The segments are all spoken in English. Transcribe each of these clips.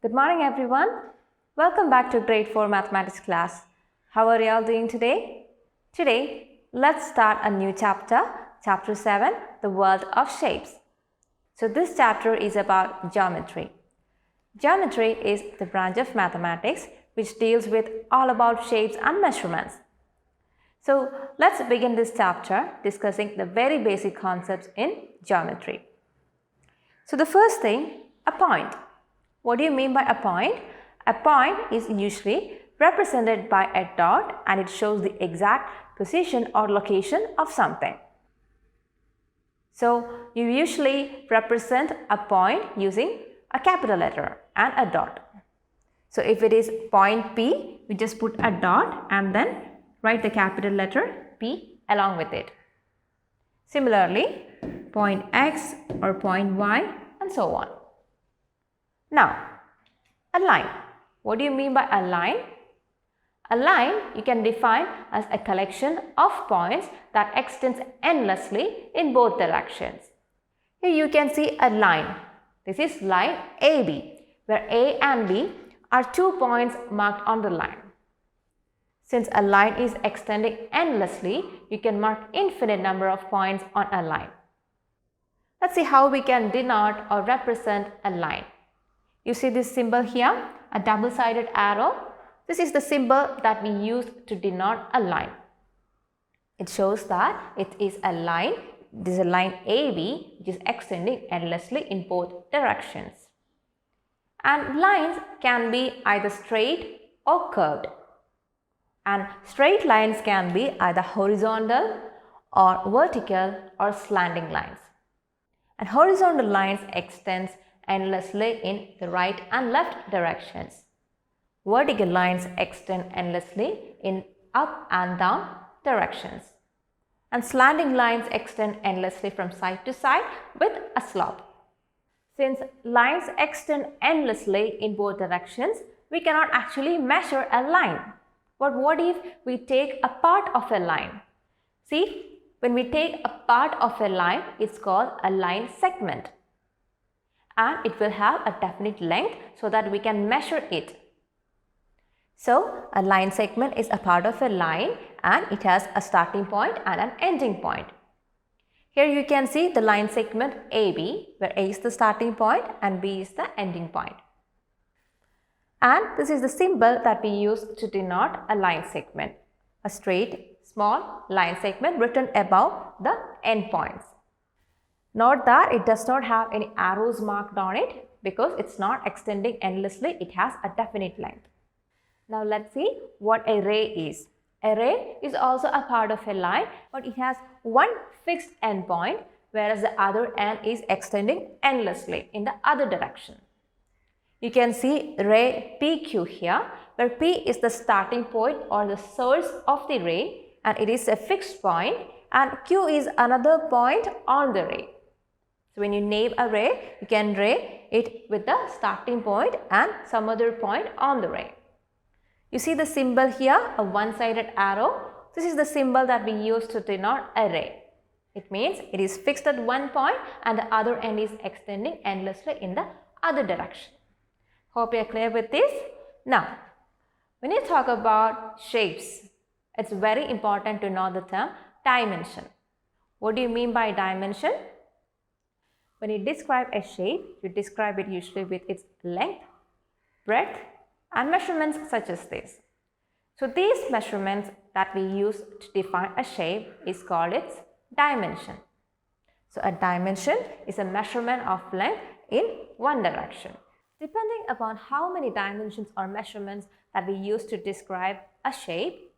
Good morning everyone. Welcome back to grade 4 mathematics class. How are you all doing today? Today, let's start a new chapter, chapter 7, the world of shapes. So this chapter is about geometry. Geometry is the branch of mathematics which deals with all about shapes and measurements. So let's begin this chapter discussing the very basic concepts in geometry. So the first thing, a point. What do you mean by a point? A point is usually represented by a dot and it shows the exact position or location of something. So you usually represent a point using a capital letter and a dot. So if it is point P, we just put a dot and then write the capital letter P along with it. Similarly, point X or point Y and so on. Now, a line. What do you mean by a line? A line you can define as a collection of points that extends endlessly in both directions. Here you can see a line. This is line AB, where A and B are 2 points marked on the line. Since a line is extending endlessly, you can mark infinite number of points on a line. Let's see how we can denote or represent a line. You see this symbol here, a double-sided arrow. This is the symbol that we use to denote a line. It shows that it is a line. This is a line AB which is extending endlessly in both directions. And lines can be either straight or curved. And straight lines can be either horizontal or vertical or slanting lines. And horizontal lines extends endlessly in the right and left directions. Vertical lines extend endlessly in up and down directions. And slanting lines extend endlessly from side to side with a slope. Since lines extend endlessly in both directions, we cannot actually measure a line. But what if we take a part of a line? See, when we take a part of a line, it's called a line segment. And it will have a definite length so that we can measure it. So, a line segment is a part of a line and it has a starting point and an ending point. Here you can see the line segment AB, where A is the starting point and B is the ending point. And this is the symbol that we use to denote a line segment, a straight, small line segment written above the end points. Note that it does not have any arrows marked on it because it's not extending endlessly, it has a definite length. Now let's see what a ray is. A ray is also a part of a line, but it has one fixed end point, whereas the other end is extending endlessly in the other direction. You can see ray PQ here, where P is the starting point or the source of the ray and it is a fixed point, and Q is another point on the ray. So when you name a ray, you can ray it with the starting point and some other point on the ray. You see the symbol here, a one-sided arrow. This is the symbol that we use to denote a ray. It means it is fixed at one point and the other end is extending endlessly in the other direction. Hope you are clear with this. Now, when you talk about shapes, it's very important to know the term dimension. What do you mean by dimension? When you describe a shape, you describe it usually with its length, breadth, and measurements such as this. So these measurements that we use to define a shape is called its dimension. So a dimension is a measurement of length in one direction. Depending upon how many dimensions or measurements that we use to describe a shape,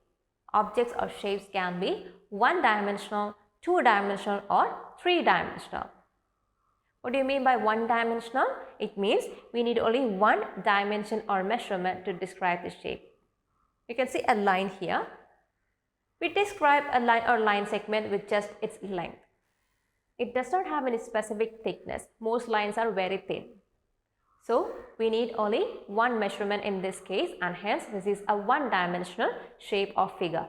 objects or shapes can be one-dimensional, two-dimensional, or three-dimensional. What do you mean by one-dimensional? It means we need only one dimension or measurement to describe the shape. You can see a line here. We describe a line or line segment with just its length. It does not have any specific thickness. Most lines are very thin. So we need only one measurement in this case, and hence this is a one-dimensional shape or figure.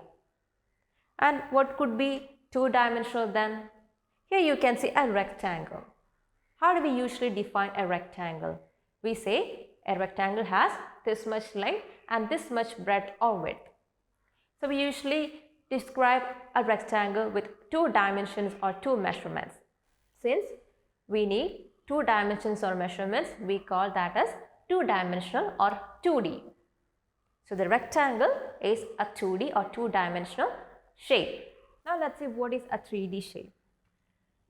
And what could be two-dimensional then? Here you can see a rectangle. How do we usually define a rectangle? We say A rectangle has this much length and this much breadth or width. So we usually describe a rectangle with 2 dimensions or 2 measurements. Since we need 2 dimensions or measurements, we call that as 2-dimensional or 2D. So the rectangle is a 2D or 2-dimensional shape. Now let's see what is a 3D shape.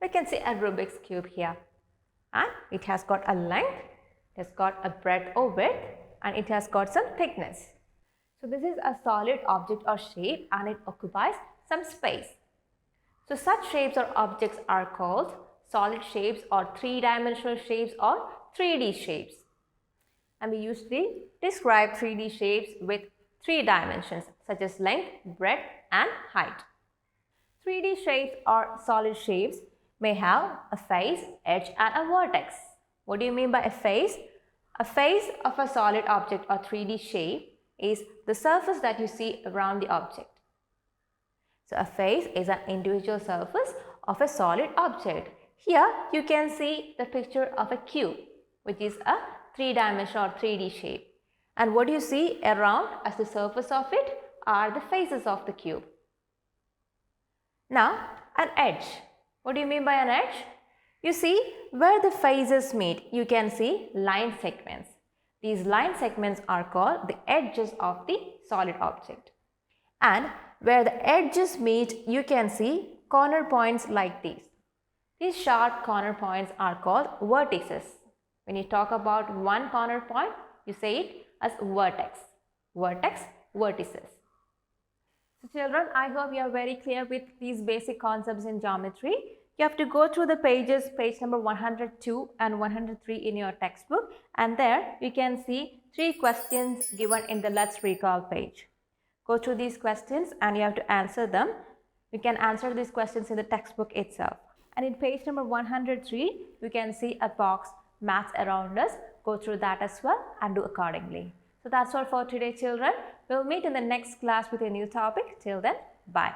We can see a Rubik's cube here, and it has got a length, it has got a breadth or width, and it has got some thickness. So this is a solid object or shape, and it occupies some space. So such shapes or objects are called solid shapes or 3-dimensional shapes or 3D shapes. And we usually describe 3D shapes with 3 dimensions such as length, breadth and height. 3D shapes or solid shapes may have a face, edge and a vertex. What do you mean by a face? A face of a solid object or 3D shape is the surface that you see around the object. So a face is an individual surface of a solid object. Here you can see the picture of a cube, which is a 3-dimensional or 3D shape. And what you see around as the surface of it are the faces of the cube. Now, an edge. What do you mean by an edge? You see, where the faces meet, you can see line segments. These line segments are called the edges of the solid object. And where the edges meet, you can see corner points like these. These sharp corner points are called vertices. When you talk about one corner point, you say it as vertex. Vertex, vertices. So children, I hope you are very clear with these basic concepts in geometry. You have to go through the pages, page number 102 and 103 in your textbook, and there you can see 3 questions given in the Let's Recall page. Go through these questions and you have to answer them. You can answer these questions in the textbook itself. And in page number 103, you can see a box, maths around us. Go through that as well and do accordingly. So that's all for today, children. We'll meet in the next class with a new topic. Till then, bye.